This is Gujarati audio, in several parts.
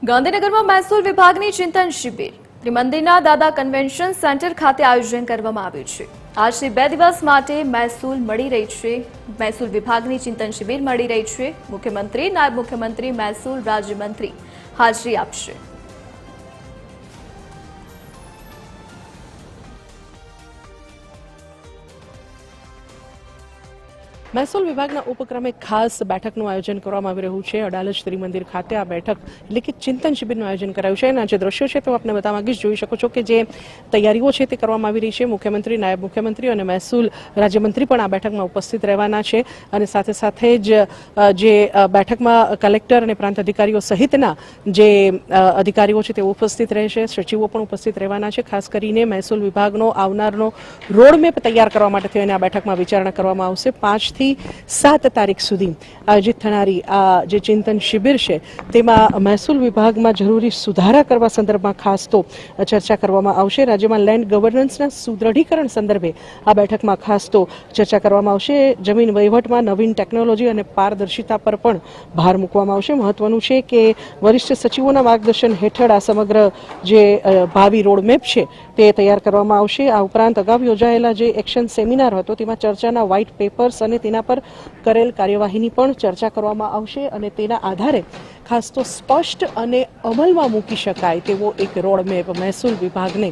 ગાંધીનગરમાં મહેસૂલ વિભાગની ચિંતન શિબિર ત્રિમંદિરના દાદા કન્વેન્શન સેન્ટર ખાતે આયોજન કરવામાં આવ્યું છે। આજથી 2 દિવસ માટે મહેસૂલ મળી રહી છે। મહેસૂલ વિભાગની ચિંતન શિબિર મળી રહી છે। મુખ્યમંત્રી, નાયબ મુખ્યમંત્રી, મહેસૂલ રાજ્યમંત્રી હાજરી આપશે। મહેસૂલ વિભાગના ઉપક્રમે ખાસ બેઠકનું આયોજન કરવામાં આવી રહ્યું છે। અડાલજ ત્રિમંદિર ખાતે આ બેઠક એટલે કે ચિંતન શિબિરનું આયોજન કરાયું છે। અને જે દ્રશ્યો છે તો આપને બતાવવા માંગીશ, જોઈ શકો છો કે જે તૈયારીઓ છે તે કરવામાં આવી રહી છે। મુખ્યમંત્રી, નાયબ મુખ્યમંત્રી અને મહેસૂલ રાજ્યમંત્રી પણ આ બેઠકમાં ઉપસ્થિત રહેવાના છે। અને સાથે સાથે જ જે બેઠકમાં કલેક્ટર અને પ્રાંત અધિકારીઓ સહિતના જે અધિકારીઓ છે તે ઉપસ્થિત રહેશે। સચિવો પણ ઉપસ્થિત રહેવાના છે। ખાસ કરીને મહેસૂલ વિભાગનો આવનારનો રોડમેપ તૈયાર કરવા માટે થઈને આ બેઠકમાં વિચારણા કરવામાં આવશે। 5 થી 7 તારીખ સુધી આયોજિત થનારી આ જે ચિંતન શિબિર છે તેમાં મહેસૂલ વિભાગમાં જરૂરી સુધારા કરવા સંદર્ભમાં ખાસ તો ચર્ચા કરવામાં આવશે। રાજ્યમાં લેન્ડ ગવર્નન્સના સુદૃઢીકરણ સંદર્ભે આ બેઠકમાં ખાસ તો ચર્ચા કરવામાં આવશે। જમીન વહીવટમાં નવીન ટેકનોલોજી અને પારદર્શિતા પર પણ ભાર મૂકવામાં આવશે। મહત્વનું છે કે વરિષ્ઠ સચિવોના માર્ગદર્શન હેઠળ આ સમગ્ર જે ભાવિ રોડમેપ છે તે તૈયાર કરવામાં આવશે। આ ઉપરાંત અગાઉ યોજાયેલા જે એક્શન સેમિનાર હતો તેમાં ચર્ચાના વ્હાઇટ પેપર્સ અને તેના પર કરેલ કાર્યવાહીની પણ ચર્ચા કરવામાં આવશે। અને તેના આધારે ખાસ તો સ્પષ્ટ અને અમલમાં મૂકી શકાય તેવો એક રોડમેપ મહેસૂલ વિભાગને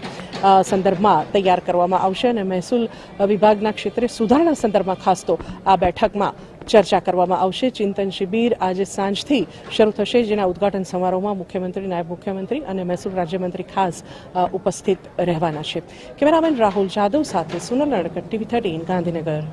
સંદર્ભમાં તૈયાર કરવામાં આવશે। અને મહેસૂલ વિભાગના ક્ષેત્રે સુધારણા સંદર્ભમાં ખાસ તો આ બેઠકમાં ચર્ચા કરવામાં આવશે। ચિંતન શિબિર આજે સાંજથી શરૂ થશે, જેના ઉદ્ઘાટન સમારોહમાં મુખ્યમંત્રી, નાયબ મુખ્યમંત્રી અને મહેસૂલ રાજ્યમંત્રી ખાસ ઉપસ્થિત રહેવાના છે। કેમેરામેન રાહુલ જાદવ સાથે સુનલ નડકટ, TV13 ગાંધીનગર।